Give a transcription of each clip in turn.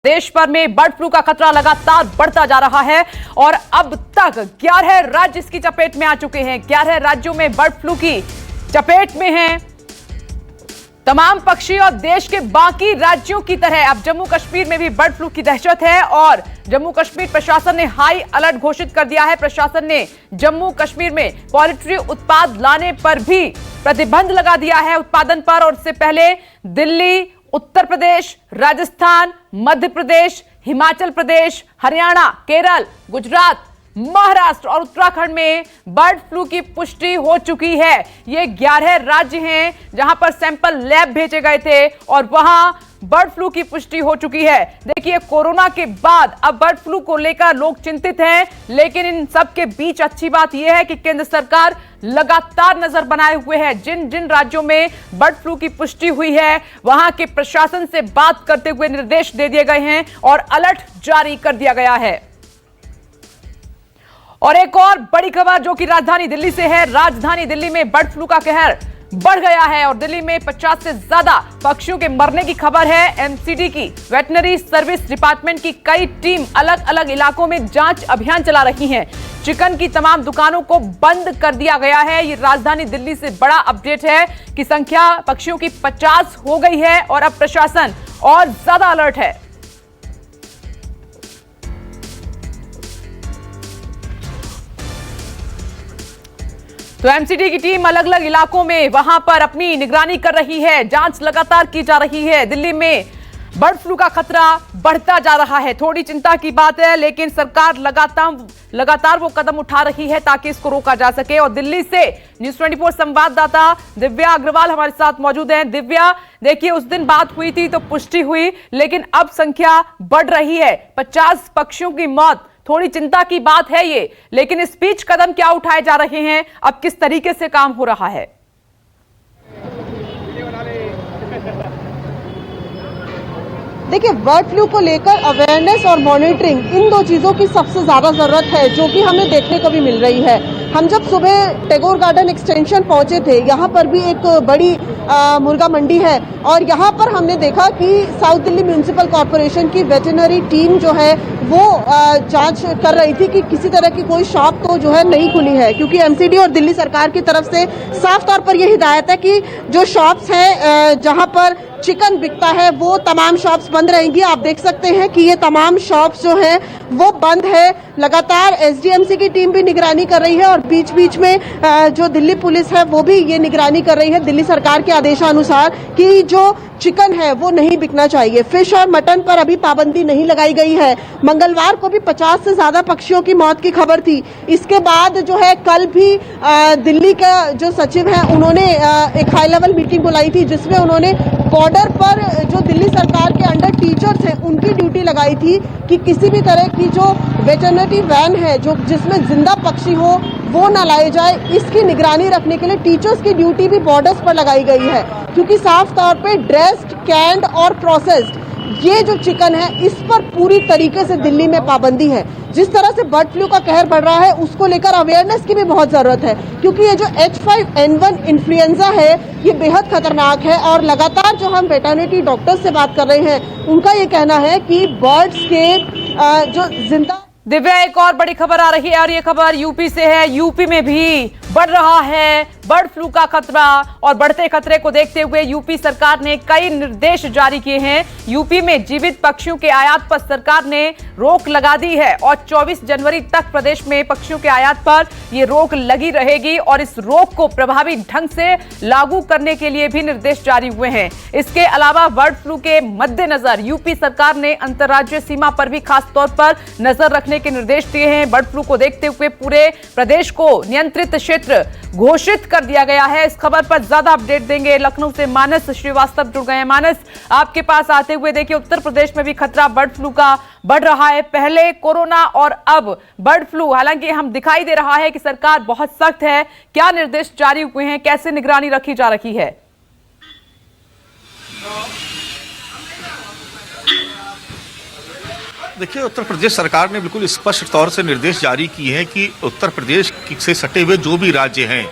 देश भर में बर्ड फ्लू का खतरा लगातार बढ़ता जा रहा है और अब तक 11 राज्य इसकी चपेट में आ चुके हैं। 11 राज्यों में बर्ड फ्लू की चपेट में हैं तमाम पक्षी और देश के बाकी राज्यों की तरह अब जम्मू कश्मीर में भी बर्ड फ्लू की दहशत है और जम्मू कश्मीर प्रशासन ने हाई अलर्ट घोषित कर दिया है। प्रशासन ने जम्मू कश्मीर में पोल्ट्री उत्पाद लाने पर भी प्रतिबंध लगा दिया है उत्पादन पर। और इससे पहले दिल्ली, उत्तर प्रदेश, राजस्थान, मध्य प्रदेश, हिमाचल प्रदेश, हरियाणा, केरल, गुजरात, महाराष्ट्र और उत्तराखंड में बर्ड फ्लू की पुष्टि हो चुकी है। ये 11 राज्य हैं जहां पर सैंपल लैब भेजे गए थे और वहां बर्ड फ्लू की पुष्टि हो चुकी है। देखिए, कोरोना के बाद अब बर्ड फ्लू को लेकर लोग चिंतित हैं, लेकिन इन सब के बीच अच्छी बात यह है कि केंद्र सरकार लगातार नजर बनाए हुए है। जिन जिन राज्यों में बर्ड फ्लू की पुष्टि हुई है वहां के प्रशासन से बात करते हुए निर्देश दे दिए गए हैं और अलर्ट जारी कर दिया गया है। और एक और बड़ी खबर जो कि राजधानी दिल्ली से है। राजधानी दिल्ली में बर्ड फ्लू का कहर बढ़ गया है और दिल्ली में 50 से ज्यादा पक्षियों के मरने की खबर है। एमसीडी की वेटनरी सर्विस डिपार्टमेंट की कई टीम अलग अलग इलाकों में जांच अभियान चला रही हैं। चिकन की तमाम दुकानों को बंद कर दिया गया है। ये राजधानी दिल्ली से बड़ा अपडेट है कि संख्या पक्षियों की 50 हो गई है और अब प्रशासन और ज्यादा अलर्ट है। तो एमसीडी की टीम अलग अलग इलाकों में वहां पर अपनी निगरानी कर रही है, जांच लगातार की जा रही है। दिल्ली में बर्ड फ्लू का खतरा बढ़ता जा रहा है, थोड़ी चिंता की बात है, लेकिन सरकार लगातार वो कदम उठा रही है ताकि इसको रोका जा सके। और दिल्ली से न्यूज़ 24 संवाददाता दिव्या अग्रवाल हमारे साथ मौजूद हैं। दिव्या, देखिए, उस दिन बात हुई थी तो पुष्टि हुई, लेकिन अब संख्या बढ़ रही है, 50 पक्षियों की मौत, थोड़ी चिंता की बात है ये, लेकिन इस बीच कदम क्या उठाए जा रहे हैं, अब किस तरीके से काम हो रहा है? देखिए, बर्ड फ्लू को लेकर अवेयरनेस और मॉनिटरिंग, इन दो चीज़ों की सबसे ज़्यादा ज़रूरत है, जो कि हमें देखने को भी मिल रही है। हम जब सुबह टैगोर गार्डन एक्सटेंशन पहुंचे थे, यहाँ पर भी एक बड़ी मुर्गा मंडी है और यहाँ पर हमने देखा कि साउथ दिल्ली म्यूनिसिपल कॉरपोरेशन की वेटरनरी टीम जो है वो जांच कर रही थी कि किसी तरह की कोई शॉप तो जो है नहीं खुली है, क्योंकि एमसीडी और दिल्ली सरकार की तरफ से साफ तौर पर यह हिदायत है कि जो शॉप्स हैं जहाँ पर चिकन बिकता है वो तमाम शॉप्स बंद रहेंगी। आप देख सकते हैं कि ये तमाम शॉप्स जो हैं वो बंद है। लगातार एसडीएमसी की टीम भी निगरानी कर रही है और बीच बीच में जो दिल्ली पुलिस है वो भी ये निगरानी कर रही है दिल्ली सरकार के आदेशानुसार कि जो चिकन है वो नहीं बिकना चाहिए। फिश और मटन पर अभी पाबंदी नहीं लगाई गई है। मंगलवार को भी 50 से ज्यादा पक्षियों की मौत की खबर थी। इसके बाद जो है कल भी दिल्ली का जो सचिव है उन्होंने एक हाई लेवल मीटिंग बुलाई थी, जिसमें उन्होंने बॉर्डर पर जो दिल्ली सरकार के अंडर टीचर्स हैं उनकी ड्यूटी लगाई थी कि किसी भी तरह की जो वेटरनरी वैन है जो जिसमें जिंदा पक्षी हो वो ना लाए जाए। इसकी निगरानी रखने के लिए टीचर्स की ड्यूटी भी बॉर्डर्स पर लगाई गई है, क्योंकि साफ तौर पे ड्रेस्ड, कैंड और प्रोसेस्ड ये जो चिकन है इस पर पूरी तरीके से दिल्ली में पाबंदी है। जिस तरह से बर्ड फ्लू का कहर बढ़ रहा है उसको लेकर अवेयरनेस की भी बहुत जरूरत है, क्योंकि ये जो H5N1 इन्फ्लुएंजा है ये बेहद खतरनाक है। और लगातार जो हम वेटरनरी डॉक्टर्स से बात कर रहे हैं उनका ये कहना है कि बर्ड्स के जो जिंदा। दिव्या, एक और बड़ी खबर आ रही है और ये खबर यूपी से है। यूपी में भी बढ़ रहा है बर्ड फ्लू का खतरा और बढ़ते खतरे को देखते हुए यूपी सरकार ने कई निर्देश जारी किए हैं। यूपी में जीवित पक्षियों के आयात पर सरकार ने रोक लगा दी है और 24 जनवरी तक प्रदेश में पक्षियों के आयात पर ये रोक लगी रहेगी और इस रोक को प्रभावी ढंग से लागू करने के लिए भी निर्देश जारी हुए हैं। इसके अलावा बर्ड फ्लू के मद्देनजर यूपी सरकार ने अंतर्राज्यीय सीमा पर भी खास तौर पर नजर रखने के निर्देश दिए हैं। बर्ड फ्लू को देखते हुए पूरे प्रदेश को नियंत्रित क्षेत्र घोषित कर दिया गया है। इस खबर पर ज्यादा अपडेट देंगे लखनऊ से मानस श्रीवास्तव जुड़ गए हैं। मानस, आपके पास आते हुए देखिए, उत्तर प्रदेश में भी खतरा बर्ड फ्लू का बढ़ रहा है। पहले कोरोना और अब बर्ड फ्लू, हालांकि हम दिखाई दे रहा है कि सरकार बहुत सख्त है। क्या निर्देश जारी हुए हैं, कैसे निगरानी रखी जा रही है? देखिए, उत्तर प्रदेश सरकार ने बिल्कुल स्पष्ट तौर से निर्देश जारी किए हैं कि उत्तर प्रदेश से सटे हुए जो भी राज्य हैं,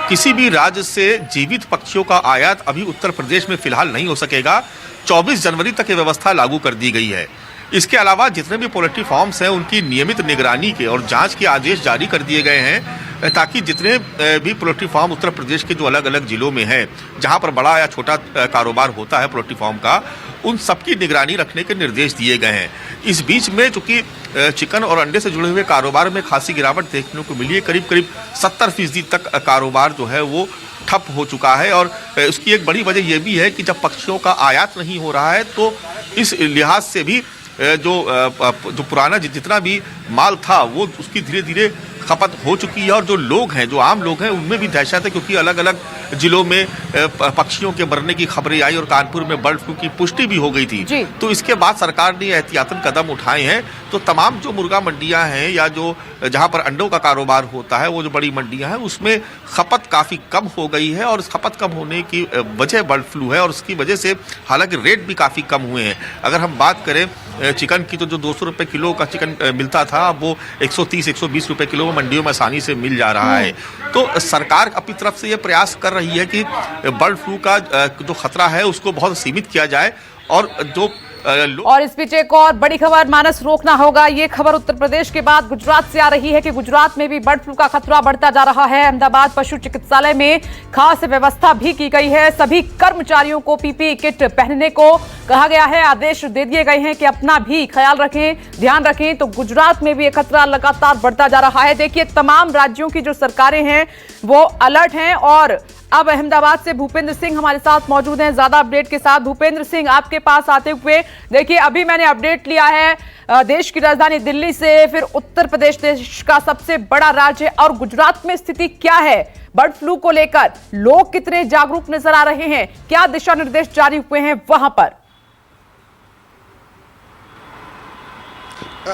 किसी भी राज्य से जीवित पक्षियों का आयात अभी उत्तर प्रदेश में फिलहाल नहीं हो सकेगा। 24 जनवरी तक ये व्यवस्था लागू कर दी गई है। इसके अलावा जितने भी पोल्ट्री फार्म्स हैं उनकी नियमित निगरानी के और जांच के आदेश जारी कर दिए गए हैं, ताकि जितने भी पोल्ट्री फार्म उत्तर प्रदेश के जो अलग अलग जिलों में हैं, जहां पर बड़ा या छोटा कारोबार होता है पोल्ट्री फार्म का, उन सबकी निगरानी रखने के निर्देश दिए गए हैं। इस बीच में चूंकि चिकन और अंडे से जुड़े हुए कारोबार में खासी गिरावट देखने को मिली है, करीब करीब 70% तक कारोबार जो है वो ठप हो चुका है। और उसकी एक बड़ी वजह यह भी है कि जब पक्षियों का आयात नहीं हो रहा है तो इस लिहाज से भी जो पुराना जितना भी माल था वो उसकी धीरे धीरे खपत हो चुकी है। और जो लोग हैं, जो आम लोग हैं, उनमें भी दहशत है, क्योंकि अलग अलग जिलों में पक्षियों के मरने की खबरें आई और कानपुर में बर्ड फ्लू की पुष्टि भी हो गई थी। तो इसके बाद सरकार ने एहतियातन कदम उठाए हैं। तो तमाम जो मुर्गा मंडियां हैं या जो जहां पर अंडों का कारोबार होता है, वो जो बड़ी मंडियां हैं, उसमें खपत काफी कम हो गई है। और इस खपत कम होने की वजह बर्ड फ्लू है और उसकी वजह से हालांकि रेट भी काफी कम हुए हैं। अगर हम बात करें चिकन की, तो जो 200 रुपए किलो का चिकन मिलता था, अब वो 130-120 रुपए किलो मंडियों में आसानी से मिल जा रहा है। तो सरकार अपनी तरफ से ये प्रयास कर रही है कि बर्ड फ्लू का जो खतरा है उसको बहुत सीमित किया जाए। और इस बीच एक और बड़ी खबर, मानस रोकना होगा। ये खबर उत्तर प्रदेश के बाद गुजरात से आ रही है कि गुजरात में भी बर्ड फ्लू का खतरा बढ़ता जा रहा है। अहमदाबाद पशु चिकित्सालय में खास व्यवस्था भी की गई है। सभी कर्मचारियों को पीपीई किट पहनने को कहा गया है। आदेश दे दिए गए हैं कि अपना भी ख्याल रखें, ध्यान रखें। तो गुजरात में भी ये खतरा लगातार बढ़ता जा रहा है। देखिए, तमाम राज्यों की जो सरकारें हैं वो अलर्ट हैं। और अब अहमदाबाद से भूपेंद्र सिंह हमारे साथ मौजूद हैं ज्यादा अपडेट के साथ। भूपेंद्र सिंह, आपके पास आते हुए, देखिए अभी मैंने अपडेट लिया है देश की राजधानी दिल्ली से, फिर उत्तर प्रदेश देश का सबसे बड़ा राज्य, और गुजरात में स्थिति क्या है बर्ड फ्लू को लेकर? लोग कितने जागरूक नजर आ रहे हैं? क्या दिशा निर्देश जारी हुए हैं वहां पर?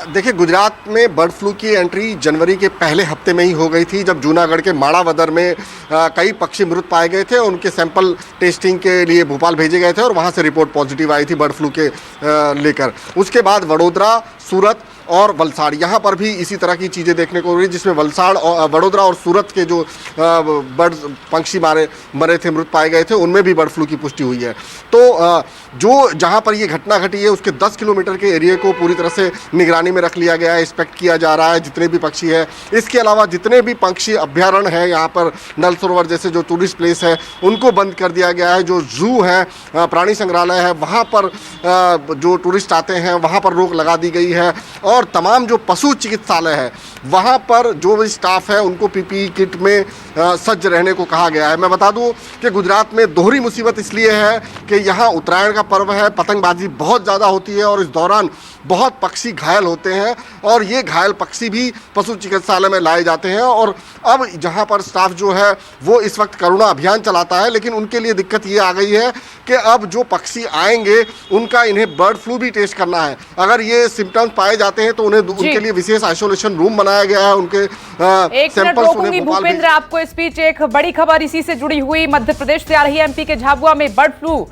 देखिए, गुजरात में बर्ड फ्लू की एंट्री जनवरी के पहले हफ्ते में ही हो गई थी, जब जूनागढ़ के माड़ावदर में कई पक्षी मृत पाए गए थे। उनके सैंपल टेस्टिंग के लिए भोपाल भेजे गए थे और वहां से रिपोर्ट पॉजिटिव आई थी बर्ड फ्लू के लेकर। उसके बाद वडोदरा, सूरत और वलसाड़, यहाँ पर भी इसी तरह की चीज़ें देखने को मिली, जिसमें वलसाड़ और वडोदरा और सूरत के जो बर्ड पंछी मरे थे, मृत पाए गए थे, उनमें भी बर्ड फ्लू की पुष्टि हुई है। तो जो जहाँ पर ये घटना घटी है उसके 10 किलोमीटर के एरिया को पूरी तरह से निगरानी में रख लिया गया है, इंस्पेक्ट किया जा रहा है जितने भी पक्षी है। इसके अलावा जितने भी पक्षी अभ्यारण्य है, यहाँ पर नल सरोवर जैसे जो टूरिस्ट प्लेस है, उनको बंद कर दिया गया है। जो जू है, प्राणी संग्रहालय है, वहाँ पर जो टूरिस्ट आते हैं वहाँ पर रोक लगा दी गई है। और तमाम जो पशु चिकित्सालय है वहाँ पर जो भी स्टाफ है उनको पीपीई किट में सज्ज रहने को कहा गया है। मैं बता दूं कि गुजरात में दोहरी मुसीबत इसलिए है कि यहाँ उत्तरायण का पर्व है, पतंगबाजी बहुत ज़्यादा होती है और इस दौरान बहुत पक्षी घायल होते हैं और ये घायल पक्षी भी पशु चिकित्सालय में लाए जाते हैं। और अब जहाँ पर स्टाफ जो है वो इस वक्त करुणा अभियान चलाता है, लेकिन उनके लिए दिक्कत ये आ गई है कि अब जो पक्षी आएंगे उनका इन्हें बर्ड फ्लू भी टेस्ट करना है। अगर ये सिम्टम्स पाए जाते हैं तो उनके लिए विशेष आइसोलेशन रूम बनाया गया है। उनके सैंपल्स भूपेंद्र, आपको इस बीच एक बड़ी खबर इसी से जुड़ी हुई मध्य प्रदेश से आ रही है। एमपी के झाबुआ में बर्ड फ्लू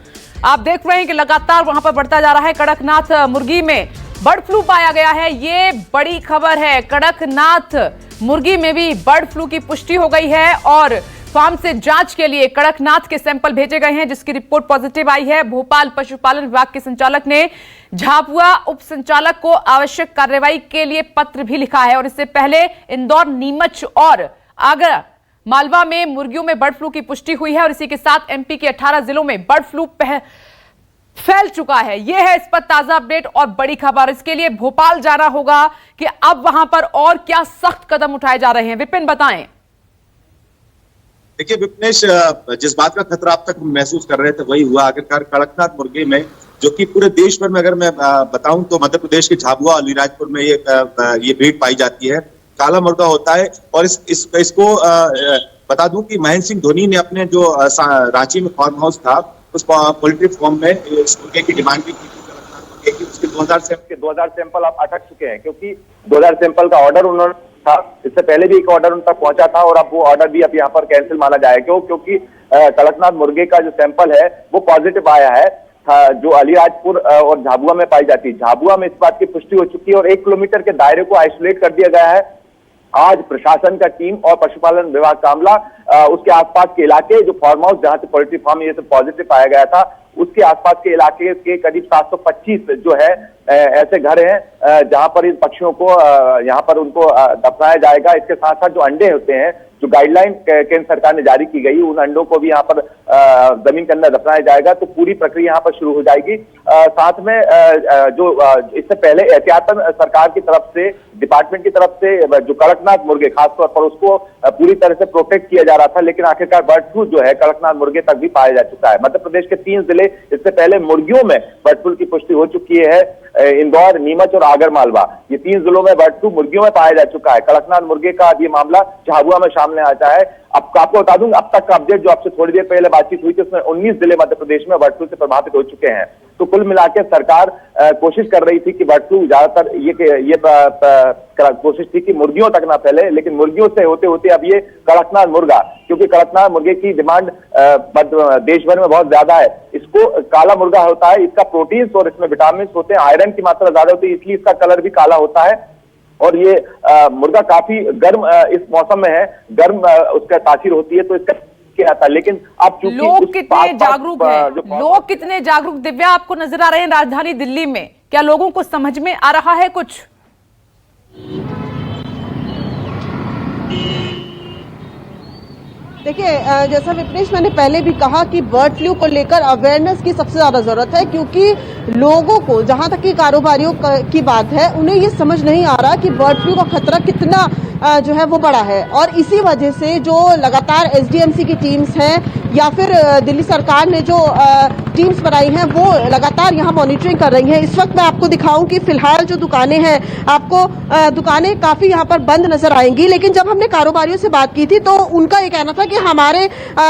आप देख रहे हैं कि लगातार वहां पर बढ़ता जा रहा है। कड़कनाथ मुर्गी में बर्ड फ्लू पाया गया है, ये बड़ी खबर है। कड़कनाथ मुर्गी में भी बर्ड फ्लू की पुष्टि हो गई है और फार्म से जांच के लिए कड़कनाथ के सैंपल भेजे गए हैं, जिसकी रिपोर्ट पॉजिटिव आई है। भोपाल पशुपालन विभाग के संचालक ने झाबुआ उप संचालक को आवश्यक कार्रवाई के लिए पत्र भी लिखा है। और इससे पहले इंदौर, नीमच और आगरा, मालवा में मुर्गियों में बर्ड फ्लू की पुष्टि हुई है। और इसी के साथ एमपी के 18 जिलों में बर्ड फ्लू फैल चुका है। यह है इस पर ताजा अपडेट और बड़ी खबर। इसके लिए भोपाल जाना होगा कि अब वहां पर और क्या सख्त कदम उठाए जा रहे हैं। विपिन, बताएं। देखिए विपनेश, जिस बात का खतरा अब तक महसूस कर रहे थे वही हुआ। आखिरकार कड़कनाथ मुर्गी में, जो कि पूरे देश भर में अगर मैं बताऊं तो मध्य प्रदेश के झाबुआ और अलीराजपुर में ये ब्रीड पाई जाती है। काला मुर्गा होता है। और इसको बता दूं कि महेंद्र सिंह धोनी ने अपने जो रांची में फार्म हाउस था उस पोल्ट्री फार्म में इस मुर्गे की डिमांड भी की थी। उसके 2000 सैंपल आप अटक चुके हैं, क्योंकि 2000 सैंपल का ऑर्डर उन्होंने था। इससे पहले भी एक ऑर्डर उन तक पहुंचा था और अब वो ऑर्डर भी अब यहाँ पर कैंसिल माना जाएगा, क्योंकि कड़कनाथ मुर्गे का जो सैंपल है वो पॉजिटिव आया है, जो अलीराजपुर और झाबुआ में पाई जाती है। झाबुआ में इस बात की पुष्टि हो चुकी है और 1 किलोमीटर के दायरे को आइसोलेट कर दिया गया है। आज प्रशासन का टीम और पशुपालन विभाग कामला उसके आसपास के इलाके, जो फार्म हाउस जहां से पोल्ट्री फार्म ये सब पॉजिटिव पाया गया था, उसके आसपास के इलाके के करीब 725 जो है ऐसे घर हैं जहां पर इन पक्षियों को यहां पर उनको दफनाया जाएगा। इसके साथ साथ जो अंडे होते हैं, जो गाइडलाइन केंद्र सरकार ने जारी की गई, उन अंडों को भी यहाँ पर जमीन के अंदर दफनाया जाएगा। तो पूरी प्रक्रिया यहाँ पर शुरू हो जाएगी। साथ में जो इससे पहले एहतियातन सरकार की तरफ से, डिपार्टमेंट की तरफ से जो कड़कनाथ मुर्गे खासतौर पर उसको पूरी तरह से प्रोटेक्ट किया जा रहा था, लेकिन आखिरकार बर्ड फ्लू जो है कड़कनाथ मुर्गे तक भी पाया जा चुका है। मध्य प्रदेश के 3 जिले, इससे पहले मुर्गियों में बर्ड फ्लू की पुष्टि हो चुकी है। इंदौर, नीमच और आगर मालवा, ये 3 जिलों में बर्ड फ्लू मुर्गियों में पाया जा चुका है। कड़कनाथ मुर्गे का अब ये मामला झाबुआ में सामने आता है। अब आपको बता दूं, अब तक का अपडेट जो आपसे थोड़ी देर पहले बातचीत हुई थी, उसमें 19 जिले मध्य प्रदेश में बर्ड फ्लू से प्रभावित हो चुके हैं। तो कुल मिलाकर सरकार कोशिश कर रही थी कि बर्ड फ्लू ज्यादातर ये कोशिश थी कि मुर्गियों तक ना फैले, लेकिन मुर्गियों से होते होते अब ये कड़कनाथ मुर्गा, क्योंकि कड़कनाथ मुर्गे की डिमांड देश भर में बहुत ज्यादा है। इसको काला मुर्गा होता है, इसका प्रोटीन्स और इसमें विटामिन होते हैं, आयरन की मात्रा ज्यादा होती है, इसलिए इसका कलर भी काला होता है। और ये मुर्गा काफी गर्म इस मौसम में है, गर्म उसका तासीर होती है, तो इसका क्या आता है। लेकिन अब चूंकि लोग कितने जागरूक हैं, लोग कितने जागरूक दिव्या आपको नजर आ रहे हैं राजधानी दिल्ली में? क्या लोगों को समझ में आ रहा है कुछ? देखिए, जैसा विपनेश मैंने पहले भी कहा कि बर्ड फ्लू को लेकर अवेयरनेस की सबसे ज्यादा जरूरत है, क्योंकि लोगों को, जहां तक कि कारोबारियों की बात है, उन्हें ये समझ नहीं आ रहा कि बर्ड फ्लू का खतरा कितना जो है वो बड़ा है। और इसी वजह से जो लगातार एसडीएमसी की टीम्स हैं या फिर दिल्ली सरकार ने जो टीम्स बनाई हैं, वो लगातार यहाँ मॉनिटरिंग कर रही हैं। इस वक्त मैं आपको दिखाऊं कि फिलहाल जो दुकानें हैं, आपको दुकानें काफी यहाँ पर बंद नजर आएंगी, लेकिन जब हमने कारोबारियों से बात की थी तो उनका ये कहना था कि हमारे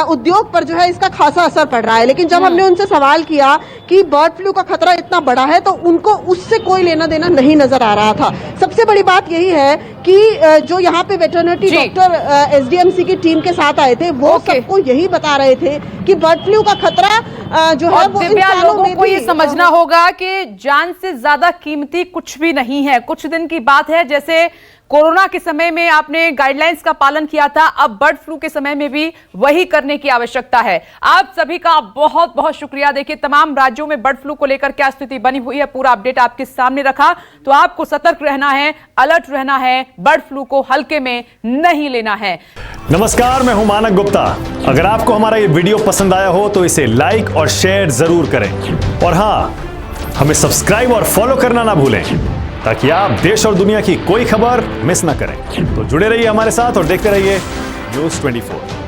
उद्योग पर जो है इसका खासा असर पड़ रहा है। लेकिन जब हमने उनसे सवाल किया कि बर्ड फ्लू का खतरा इतना बड़ा है, तो उनको उससे कोई लेना देना नहीं नजर आ रहा था। सबसे बड़ी बात यही है कि जो यहाँ पे वेटरनरी डॉक्टर एसडीएमसी की टीम के साथ आए थे, वो सबको यही बता रहे थे कि बर्ड फ्लू का खतरा जो है वो लोगों को ये समझना होगा कि जान से ज्यादा कीमती कुछ भी नहीं है। कुछ दिन की बात है, जैसे कोरोना के समय में आपने गाइडलाइंस का पालन किया था, अब बर्ड फ्लू के समय में भी वही करने की आवश्यकता है। आप सभी का बहुत बहुत शुक्रिया। देखिए, तमाम राज्यों में बर्ड फ्लू को लेकर क्या स्थिति बनी हुई है, पूरा अपडेट आपके सामने रखा। तो आपको सतर्क रहना है, अलर्ट रहना है, बर्ड फ्लू को हल्के में नहीं लेना है। नमस्कार, मैं हूं मानक गुप्ता। अगर आपको हमारा ये वीडियो पसंद आया हो तो इसे लाइक और शेयर जरूर करें, और हां, हमें सब्सक्राइब और फॉलो करना ना भूलें, ताकि आप देश और दुनिया की कोई खबर मिस ना करें। तो जुड़े रहिए हमारे साथ और देखते रहिए News 24।